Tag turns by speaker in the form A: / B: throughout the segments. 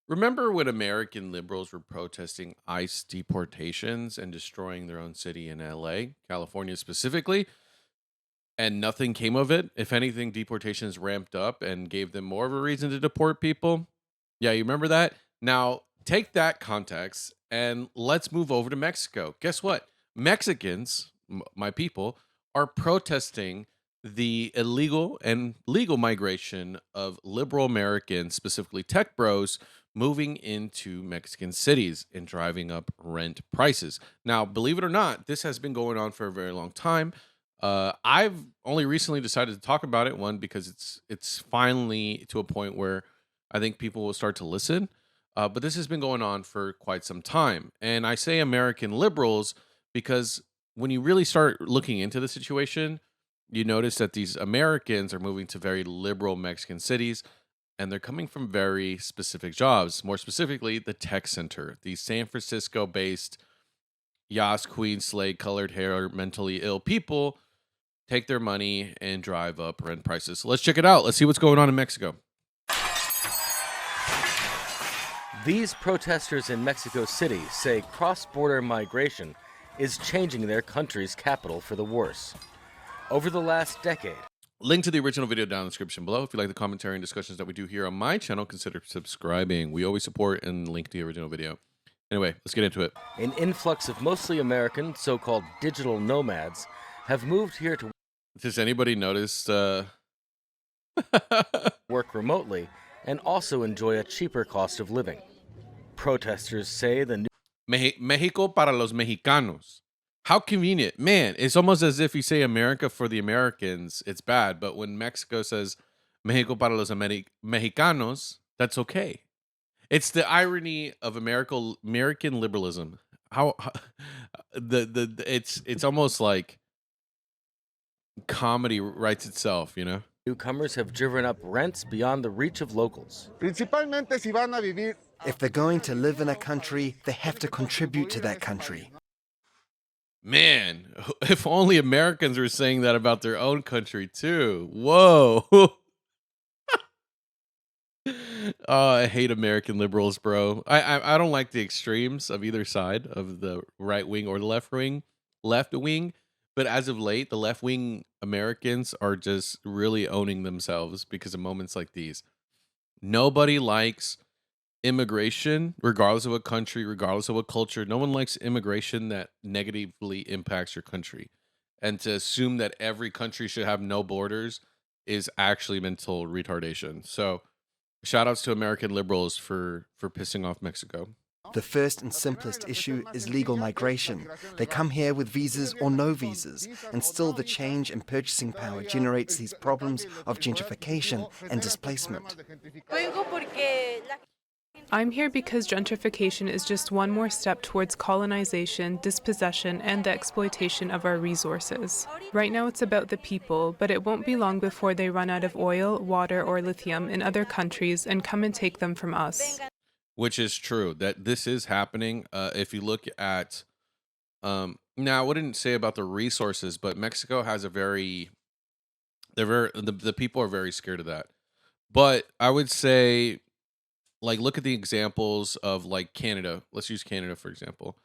A: Remember when American liberals were protesting ICE deportations and destroying their own city in LA, California specifically, and nothing came of it? If anything, deportations ramped up and gave them more of a reason to deport people. Yeah, you remember that? Now, take that context and let's move over to Mexico. Guess what? Mexicans, my people, are protesting the illegal and legal migration of liberal Americans, specifically tech bros, moving into Mexican cities and driving up rent prices. Now, believe it or not, this has been going on for a very long time. I've only recently decided to talk about it. One, because it's finally to a point where I think people will start to listen. But this has been going on for quite some time. And I say American liberals because when you really start looking into the situation, you notice that these Americans are moving to very liberal Mexican cities and they're coming from very specific jobs. More specifically, the tech center, the San Francisco based Yas, Queen, Slade, colored hair, mentally ill people take their money and drive up rent prices. So let's check it out. Let's see what's going on in Mexico.
B: These protesters in Mexico City say cross-border migration is changing their country's capital for the worse. Over the last decade,
A: Link to the original video down in the description below. If you like the commentary and discussions that we do here on my channel, consider subscribing. We always support and link to the original video. Anyway, let's get into it.
B: an influx of mostly American, so-called digital nomads, have moved here to
A: Does anybody notice?
B: work remotely and also enjoy a cheaper cost of living. Protesters say the new
A: Mexico para los mexicanos. How convenient. Man, it's almost as if you say America for the Americans, it's bad. But when Mexico says Mexico para los mexicanos, that's okay. It's the irony of American liberalism. How it's almost like comedy writes itself, you know?
B: newcomers have driven up rents beyond the reach of locals.
C: Principalmente si van a vivir.
D: If they're going to live in a country, they have to contribute to that country.
A: Man, if only Americans were saying that about their own country too. Whoa. Oh, I hate American liberals, bro. I don't like the extremes of either side of the right wing or the left wing. Left wing, but as of late, the left wing Americans are just really owning themselves because of moments like these. Nobody likes immigration, regardless of what country, regardless of what culture. No one likes immigration that negatively impacts your country. And to assume that every country should have no borders is actually mental retardation. So, shout outs to American liberals for pissing off Mexico.
D: The first and simplest issue is legal migration. They come here with visas or no visas, and still the change in purchasing power generates these problems of gentrification and displacement.
E: I'm here because gentrification is just one more step towards colonization, dispossession, and the exploitation of our resources. Right now it's about the people, but it won't be long before they run out of oil, water, or lithium in other countries and come and take them from us.
A: Which is true that this is happening. If you look at, now I wouldn't say about the resources, but Mexico has a very, the people are very scared of that. But I would say, like, look at the examples of like Canada. Let's use Canada for example.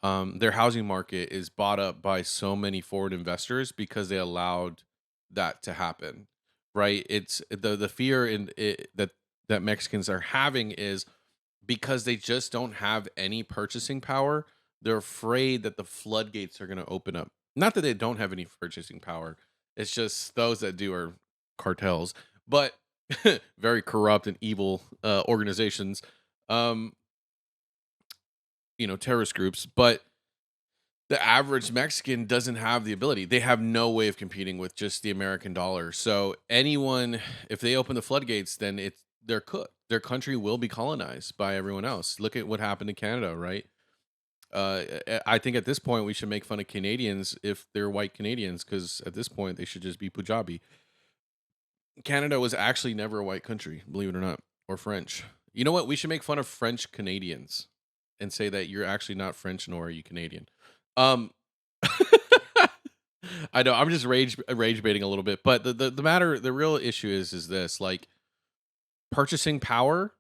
A: Their housing market is bought up by so many foreign investors because they allowed that to happen, right? It's the fear in it, that Mexicans are having is because they just don't have any purchasing power. They're afraid that the floodgates are going to open up. Not that they don't have any purchasing power. It's just those that do are cartels, but very corrupt and evil organizations, um, terrorist groups. But the average Mexican doesn't have the ability. They have no way of competing with just the American dollar. So anyone, if they open the floodgates, then they're cooked. Their country will be colonized by everyone else. Look at what happened to Canada, right? I think at this point we should make fun of Canadians if they're white Canadians, because at this point they should just be Punjabi. Canada was actually never a white country, believe it or not, or French. You know what? We should make fun of French Canadians and say that you're actually not French nor are you Canadian. Um, I know I'm just rage baiting a little bit, but the real issue is this: like purchasing power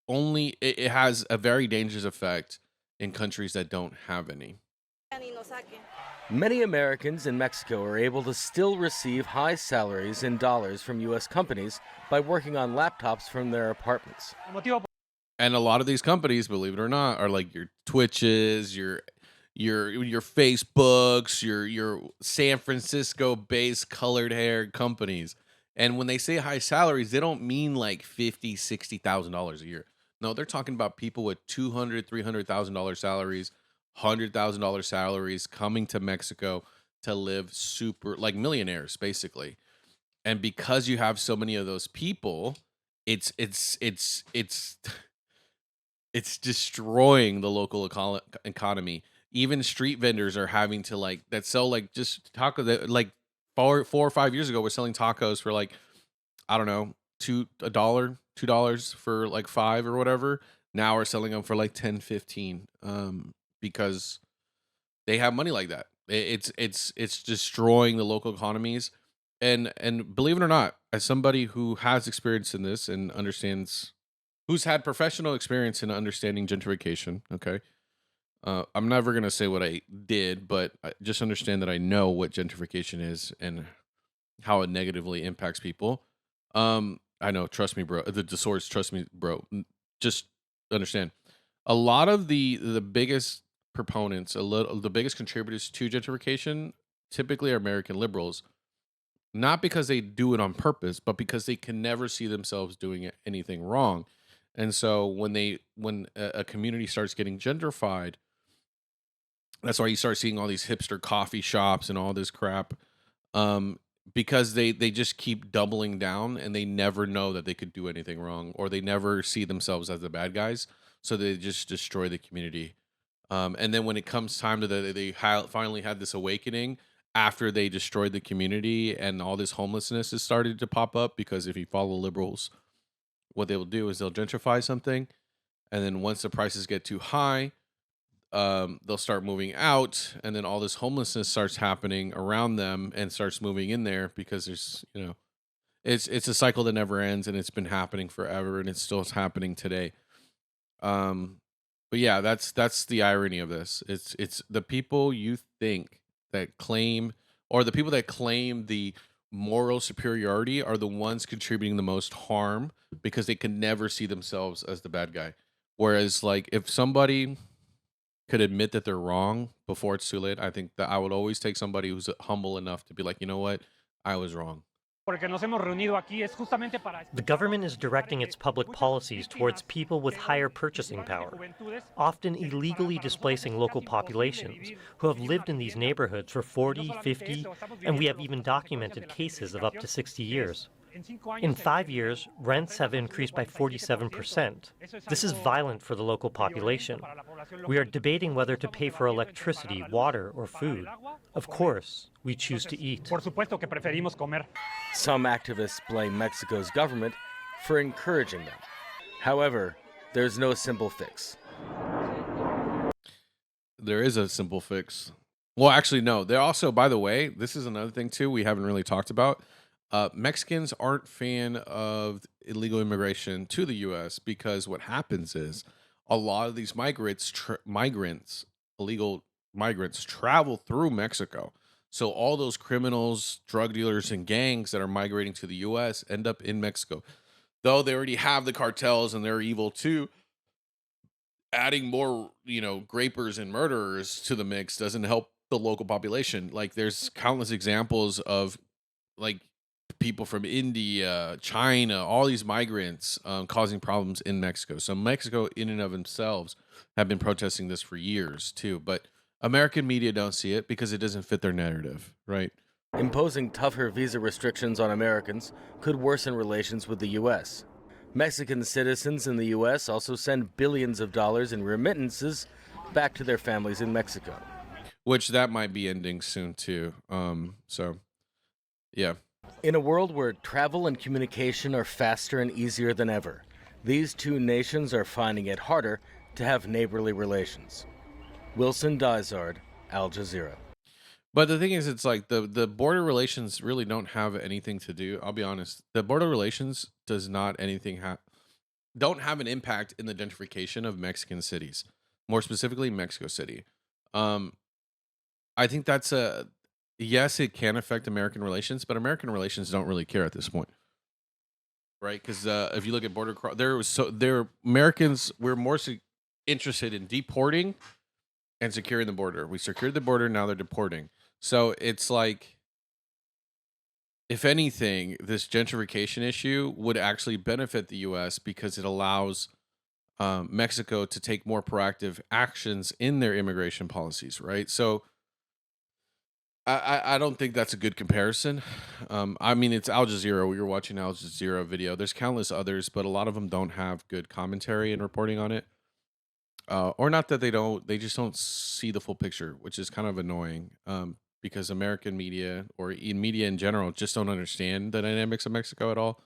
A: it has a very dangerous effect in countries that don't have any.
B: Many Americans in Mexico are able to still receive high salaries in dollars from U.S. companies by working on laptops from their apartments.
A: And a lot of these companies, believe it or not, are like your Twitches, your Facebooks, your San Francisco based colored hair companies. And when they say high salaries, they don't mean like $50,000, $60,000 a year. No, they're talking about people with $200,000, $300,000 salaries, $100,000 salaries coming to Mexico to live super like millionaires, basically. And because you have so many of those people, it's it's destroying the local economy. Even street vendors are having to like that sell like just taco that like 4 or 5 years ago we're selling tacos for like I don't know $2 for like five or whatever. Now we're selling them for like 10, 15 because they have money like that. It's destroying the local economies. And believe it or not, as somebody who has experience in this and understands who's had professional experience in understanding gentrification, okay? I'm never going to say what I did, but I just understand that I know what gentrification is and how it negatively impacts people. I know, trust me, bro. The swords, trust me, bro. Just understand. A lot of the biggest proponents, the biggest contributors to gentrification, typically are American liberals. Not because they do it on purpose, but because they can never see themselves doing anything wrong. And so when a community starts getting gentrified, that's why you start seeing all these hipster coffee shops and all this crap. Because they just keep doubling down and they never know that they could do anything wrong, or they never see themselves as the bad guys. So they just destroy the community. And then when it comes time to finally had this awakening after they destroyed the community and all this homelessness has started to pop up, because if you follow liberals, what they will do is they'll gentrify something, and then once the prices get too high, they'll start moving out, and then all this homelessness starts happening around them and starts moving in there because there's it's a cycle that never ends, and it's been happening forever, and it's still happening today. Um, but yeah, that's the irony of this. It's the people you think that claim, or the people that claim the moral superiority are the ones contributing the most harm because they can never see themselves as the bad guy. Whereas like if somebody could admit that they're wrong before it's too late, I think that I would always take somebody who's humble enough to be like, you know what, I was wrong.
F: The government is directing its public policies towards people with higher purchasing power, often illegally displacing local populations who have lived in these neighborhoods for 40, 50, and we have even documented cases of up to 60 years. In 5 years, rents have increased by 47%. This is violent for the local population. We are debating whether to pay for electricity, water, or food. Of course, we choose to eat.
B: Some activists blame Mexico's government for encouraging them. However, there's no simple fix.
A: There is a simple fix. Well, actually, no. There also, by the way, this is another thing too we haven't really talked about. Mexicans aren't fan of illegal immigration to the U.S. because what happens is a lot of these illegal migrants travel through Mexico. So all those criminals, drug dealers, and gangs that are migrating to the U.S. end up in Mexico. Though they already have the cartels and they're evil too, adding more, grapers and murderers to the mix doesn't help the local population. Like there's countless examples of like people from India, China, all these migrants causing problems in Mexico. So Mexico in and of themselves have been protesting this for years too, but American media don't see it because it doesn't fit their narrative, right?
B: Imposing tougher visa restrictions on Americans could worsen relations with the U.S. Mexican citizens in the U.S. also send billions of dollars in remittances back to their families in Mexico.
A: Which that might be ending soon too. So, yeah.
B: In a world where travel and communication are faster and easier than ever, these two nations are finding it harder to have neighborly relations. Wilson Dysart, Al Jazeera.
A: But the thing is, it's like the border relations really don't have anything to do. I'll be honest. The border relations does not anything have. don't have an impact in the gentrification of Mexican cities, more specifically Mexico City. Um, I think that's a yes, it can affect American relations, but American relations don't really care at this point, right? Because if you look at there Americans we're more interested in deporting and securing the border. We secured the border, now they're deporting. So it's like, if anything, this gentrification issue would actually benefit the U.S. because it allows Mexico to take more proactive actions in their immigration policies, right? So I don't think that's a good comparison. I mean, it's Al Jazeera. We were watching Al Jazeera video. There's countless others, but a lot of them don't have good commentary and reporting on it. Or not that they just don't see the full picture, which is kind of annoying. Because American media or in media in general just don't understand the dynamics of Mexico at all.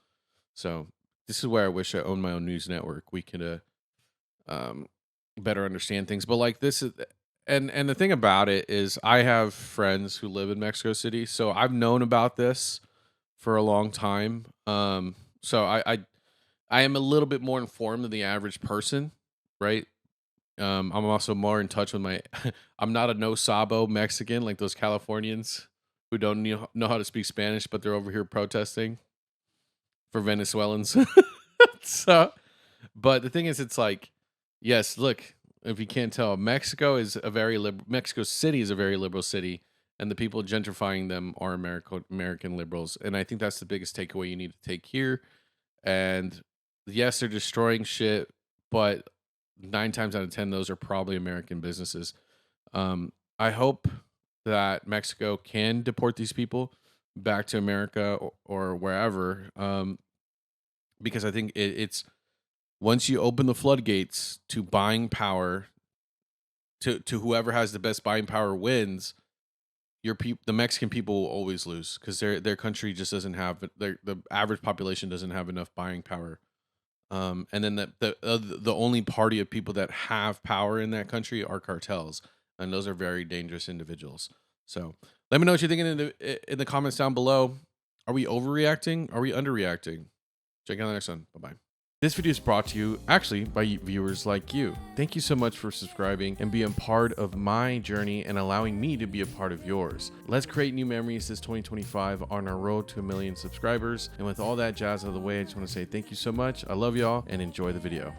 A: So this is where I wish I owned my own news network. We could um, better understand things. But like this is, and the thing about it is, I have friends who live in Mexico City, so I've known about this for a long time. So I am a little bit more informed than the average person, right? I'm also more in touch with my. I'm not a no sabo Mexican like those Californians who don't know how to speak Spanish, but they're over here protesting for Venezuelans. So, but the thing is, it's like, yes, look, if you can't tell, Mexico City is a very liberal city, and the people gentrifying them are American liberals, and I think that's the biggest takeaway you need to take here. And yes, they're destroying shit, but 9 times out of 10, those are probably American businesses. I hope that Mexico can deport these people back to America or wherever, because I think it's once you open the floodgates to buying power, to whoever has the best buying power wins. The Mexican people will always lose because their country just doesn't have the average population doesn't have enough buying power. And then the only party of people that have power in that country are cartels, and those are very dangerous individuals. So let me know what you're thinking in the comments down below. Are we overreacting? Are we underreacting? Check out the next one. Bye bye. This video is brought to you actually by viewers like you. Thank you so much for subscribing and being part of my journey and allowing me to be a part of yours. Let's create new memories this 2025 on our road to 1 million subscribers. And with all that jazz out of the way, I just want to say thank you so much. I love y'all and enjoy the video.